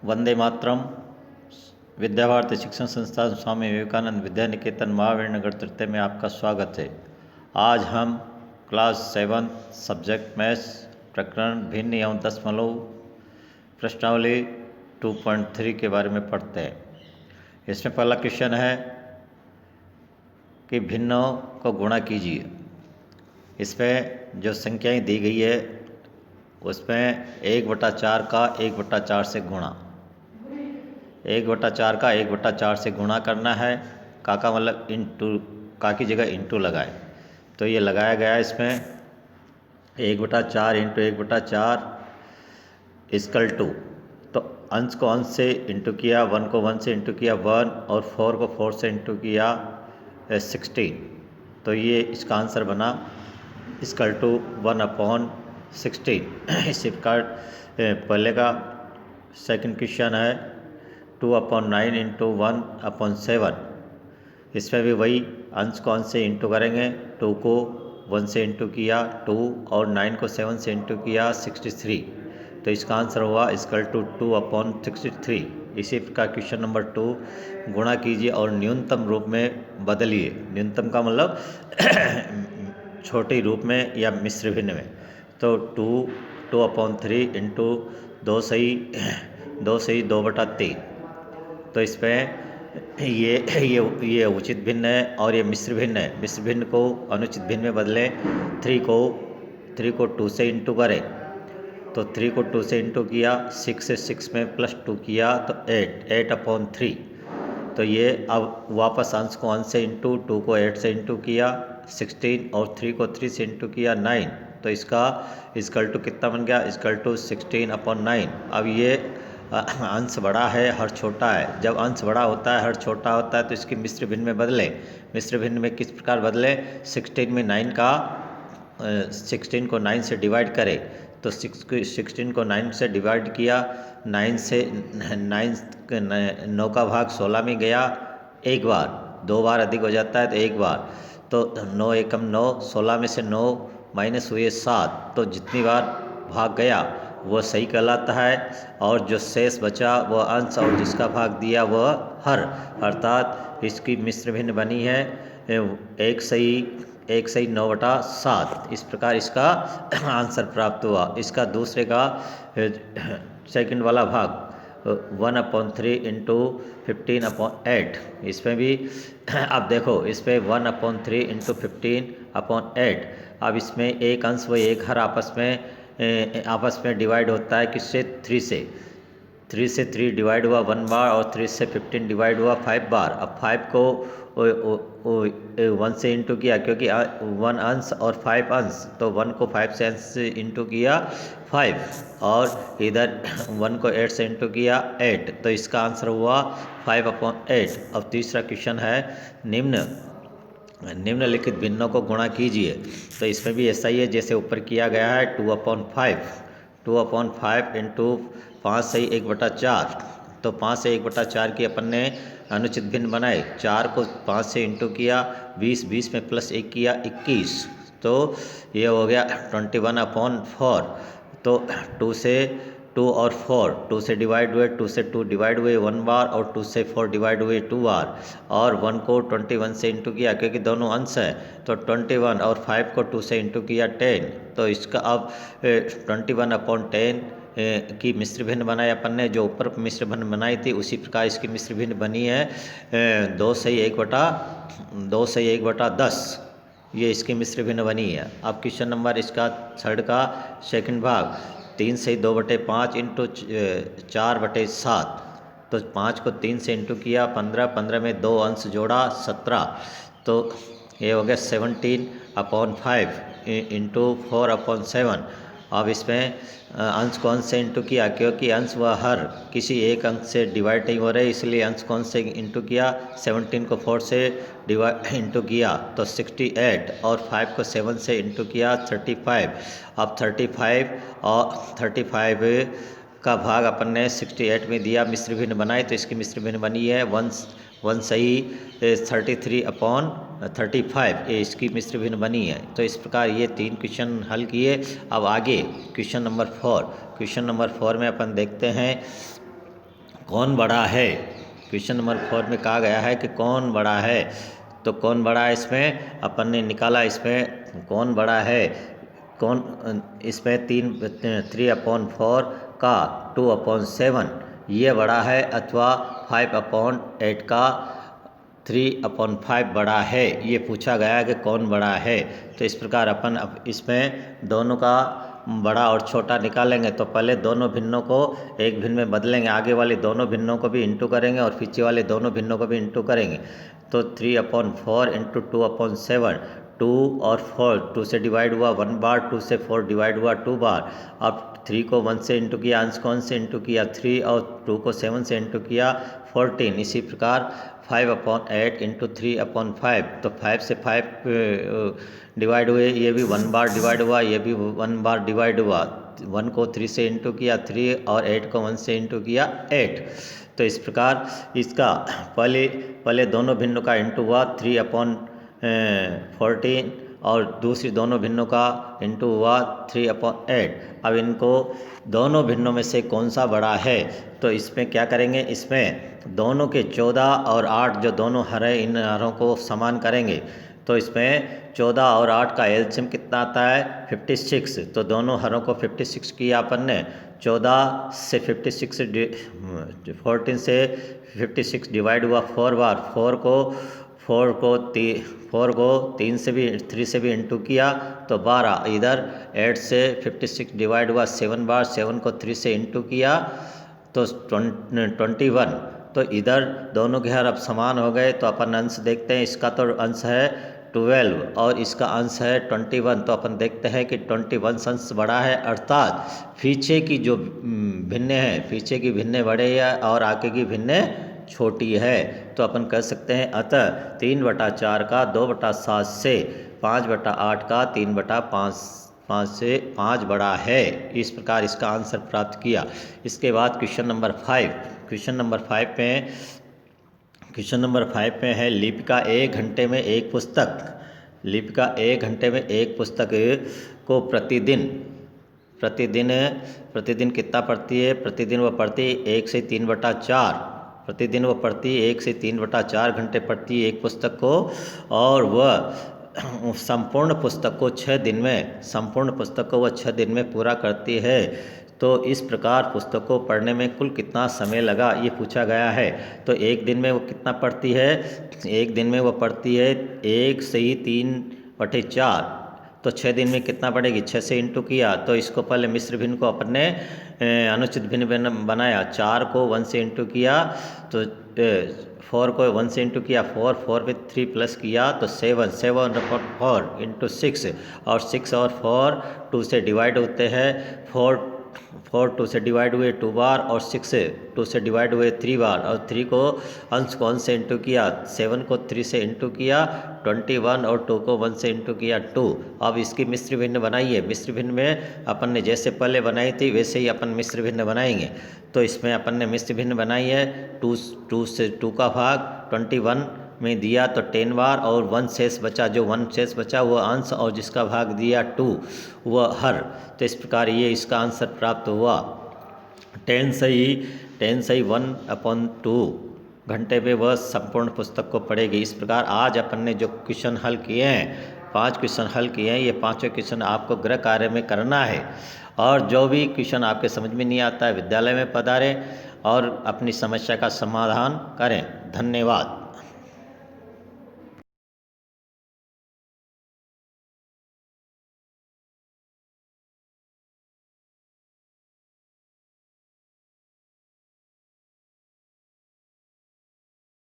वंदे मातरम। विद्या भारती शिक्षण संस्थान स्वामी विवेकानंद विद्या निकेतन महावीर नगर तृतीय में आपका स्वागत है। आज हम क्लास 7 सब्जेक्ट मैथ्स प्रकरण भिन्न एवं दशमलव प्रश्नावली 2.3 के बारे में पढ़ते हैं। इसमें पहला क्वेश्चन है कि भिन्नों को गुणा कीजिए। इसमें जो संख्याएं दी गई है उसमें 1/4 का 1/4 से गुणा, 1/4 का 1/4 से गुणा करना है। का मतलब इंटू, का की जगह इंटू लगाए तो ये लगाया गया है। इसमें 1/4 इंटू 1/4 इक्वल टू, तो अंश को अंश से इंटू किया, 1 को 1 से इंटू किया 1 और 4 को 4 से इंटू किया 16। तो ये इसका आंसर बना इक्वल टू 1/16। इसी प्रकार पहले का सेकंड क्वेश्चन है 2/9 इंटू 1/7। इसमें भी वही अंश को अंश से इंटू करेंगे। 2 को 1 से इंटू किया 2 और 9 को 7 से इंटू किया 63। तो इसका आंसर हुआ इक्वल टू 2/63। इसी प्रकार क्वेश्चन नंबर 2 गुणा कीजिए और न्यूनतम रूप में बदलिए। न्यूनतम का मतलब छोटे रूप में या मिश्र भिन्न में। तो 2/3 इंटू 2 सही 2/3। तो इसमें ये उचित भिन्न है और ये मिश्र भिन्न है। मिश्र भिन्न को अनुचित भिन्न में बदलें। 3 को 2 से इंटू करें तो 3 को 2 से इंटू किया, 6 से 6 में प्लस 2 किया तो 8/3। तो ये अब वापस अंश को अंश से इंटू, 2 को 8 से इंटू किया 16 और 3 को 3 से इंटू किया 9। तो इसका इक्वल टू कितना बन गया, इक्वल टू 16/9। अब ये अंश बड़ा है हर छोटा है। जब अंश बड़ा होता है हर छोटा होता है तो इसकी मिश्र भिन्न में बदलें। मिश्र भिन्न में किस प्रकार बदलें, 16 को 9 से डिवाइड करें तो 16 को 9 से डिवाइड किया, 9 का भाग 16 में गया एक बार, 2 बार अधिक हो जाता है तो एक बार। तो 9 एकम 9, 16 में से 9 माइनस हुए 7। तो जितनी बार भाग गया वह सही कहलाता है और जो शेष बचा वह अंश और जिसका भाग दिया वह हर, अर्थात इसकी मिश्र भिन्न बनी है 1 सही 9/7। इस प्रकार इसका आंसर प्राप्त हुआ। इसका दूसरे का सेकंड वाला भाग 1/3 इंटू 15/8। इसमें भी अब देखो, इसमें 1/3 इंटू 15/8। अब इसमें एक अंश व एक हर आपस में डिवाइड होता है किससे, 3 से। 3 से 3 डिवाइड हुआ 1 बार और 3 से 15 डिवाइड हुआ 5 बार। अब 5 को 1 से इंटू किया क्योंकि 1 अंश और 5 अंश, तो 1 को 5 से अंश से इंटू किया 5 और इधर 1 को 8 से इंटू किया 8। तो इसका आंसर हुआ 5/8। अब तीसरा क्वेश्चन है निम्नलिखित भिन्नों को गुणा कीजिए। तो इसमें भी ऐसा ही है जैसे ऊपर किया गया है। 2/5 इंटू 5 सही 1/4। तो 5 से 1/4 की अपन ने अनुचित भिन्न बनाए। 4 को 5 से इंटू किया, 20 में प्लस 1 किया 21। तो ये हो गया 21/4। तो 2 और 4 2 से डिवाइड हुए, 2 से 2 डिवाइड हुए 1 बार और 2 से 4 डिवाइड हुए 2 बार। और 1 को 21 से इंटू किया क्योंकि दोनों अंश है तो 21 और 5 को 2 से इंटू किया 10। तो इसका अब 21/10 की मिश्र भिन्न बनाई अपन ने। जो ऊपर मिश्र भिन्न बनाई थी उसी प्रकार इसकी मिश्र भिन्न बनी है 2 सही 1/10। ये इसकी मिश्र भिन्न बनी है। अब क्वेश्चन नंबर इसका थर्ड का सेकंड भाग 3 सही 2/5 इंटू 4/7। तो 5 को 3 से इंटू किया 15 में 2 अंश जोड़ा 17। तो ये हो गया 17/5 इंटू 4/7। अब इसमें अंश को अंश से इंटू किया क्योंकि अंश व हर किसी एक अंक से डिवाइड नहीं हो रहे, इसलिए अंश को अंश से इंटू किया। 17 को 4 से डिवाइड इंटू किया तो 68 और 5 को 7 से इंटू किया 35। अब 35 और 35 का भाग अपन ने 68 में दिया, मिश्र भिन्न बनाए तो इसकी मिश्र भिन्न बनी है 1 सही 33/35। ये इसकी मिश्र भिन्न बनी है। तो इस प्रकार ये 3 क्वेश्चन हल किए। अब आगे क्वेश्चन नंबर 4 में अपन देखते हैं कौन बड़ा है। क्वेश्चन नंबर 4 में कहा गया है कि कौन बड़ा है, तो कौन बड़ा है इसमें अपन ने निकाला, इसमें कौन बड़ा है, कौन इसमें 3/4 का 2/7 ये बड़ा है, अथवा 5/8 का 3/5 बड़ा है, ये पूछा गया कि कौन बड़ा है। तो इस प्रकार अपन अब इसमें दोनों का बड़ा और छोटा निकालेंगे। तो पहले दोनों भिन्नों को एक भिन्न में बदलेंगे, आगे वाले दोनों भिन्नों को भी इंटू करेंगे और पीछे वाले दोनों भिन्नों को भी इंटू करेंगे। तो 3/4 इंटू 2/7, 2 और 4, 2 से डिवाइड हुआ 1 बार, 2 से 4 डिवाइड हुआ 2 बार। अब 3 को 1 से इंटू किया, अंश को 1 से इंटू किया 3, और 2 को 7 से इंटू किया 14। इसी प्रकार 5/8 इंटू 3/5, तो 5 से 5 डिवाइड हुए, ये भी 1 बार डिवाइड हुआ, ये भी 1 बार डिवाइड हुआ। 1 को 3 से इंटू किया 3, और 8 को 1 से इंटू किया 8। तो इस प्रकार इसका पहले दोनों भिन्नों का इंटू हुआ 3/14, और दूसरी दोनों भिन्नों का इंटू हुआ 3/8। अब इनको दोनों भिन्नों में से कौन सा बड़ा है, तो इसमें क्या करेंगे, इसमें दोनों के 14 और 8 जो दोनों हर है, इन हरों को समान करेंगे। तो इसमें 14 और 8 का एलसीएम कितना आता है 56। तो दोनों हरों को 56 किया अपन ने, 14 से 56 14 से 56 डिवाइड हुआ 4 बार, 4 को 3 से भी 3 से भी इंटू किया तो 12। इधर 8 से 56 डिवाइड हुआ 7 बार, 7 को 3 से इंटू किया तो 21। तो इधर दोनों के हर अब समान हो गए। तो अपन अंश देखते हैं, इसका तो अंश है 12 और इसका अंश है 21। तो अपन देखते हैं कि 21 अंश बड़ा है, अर्थात पीछे की जो भिन्न है, पीछे की भिन्न बड़े है और आगे की भिन्न छोटी है। तो अपन कह सकते हैं अतः 3/4 का 2/7 से 5/8 का 3/5 से 5 बड़ा है। इस प्रकार इसका आंसर प्राप्त किया। इसके बाद क्वेश्चन नंबर 5। क्वेश्चन नंबर 5 पे है लिपिका 1 घंटे में एक पुस्तक। लिपिका 1 घंटे में एक पुस्तक को प्रतिदिन कितना पढ़ती है। प्रतिदिन वह पढ़ती 1 से 3/4। प्रतिदिन वह पढ़ती 1 से 3/4 घंटे पढ़ती है एक पुस्तक को, और वह संपूर्ण पुस्तक को 6 दिन में पूरा करती है। तो इस प्रकार पुस्तक को पढ़ने में कुल कितना समय लगा, ये पूछा गया है। तो एक दिन में वो कितना पढ़ती है, एक दिन में वो पढ़ती है 1 से 3/4। तो 6 दिन में कितना पड़ेगी, 6 से इंटू किया। तो इसको पहले मिश्र भिन्न को अपन ने अनुचित भिन्न बनाया। 4 को 1 से इंटू किया तो 4 को 1 से इंटू किया 4 में 3 प्लस किया तो 7/4 इंटू 6, और 6 और 4 2 से डिवाइड होते हैं। 4 2 से डिवाइड हुए 2 बार, और 6 2 से डिवाइड हुए 3 बार, और 3 को अंश को 1 से इंटू किया, 7 को 3 से इंटू किया 21, और 2 को 1 से इंटू किया 2। अब इसकी मिश्र भिन्न बनाइए। मिश्र भिन्न में अपन ने जैसे पहले बनाई थी वैसे ही अपन मिश्र भिन्न बनाएंगे। तो इसमें अपन ने मिश्र भिन्न बनाई है 2 से 2 का भाग 21 में दिया तो 10 बार, और 1 शेष बचा, जो 1 शेष बचा वो अंश, और जिसका भाग दिया 2 वह हर। तो इस प्रकार ये इसका आंसर प्राप्त हुआ। 10 से ही 1/2 घंटे में वह संपूर्ण पुस्तक को पढ़ेगी। इस प्रकार आज अपन ने जो क्वेश्चन हल किए हैं, 5 क्वेश्चन हल किए हैं, ये 5 क्वेश्चन आपको गृह कार्य में करना है। और जो भी क्वेश्चन आपके समझ में नहीं आता है विद्यालय में पधारें और अपनी समस्या का समाधान करें। धन्यवाद।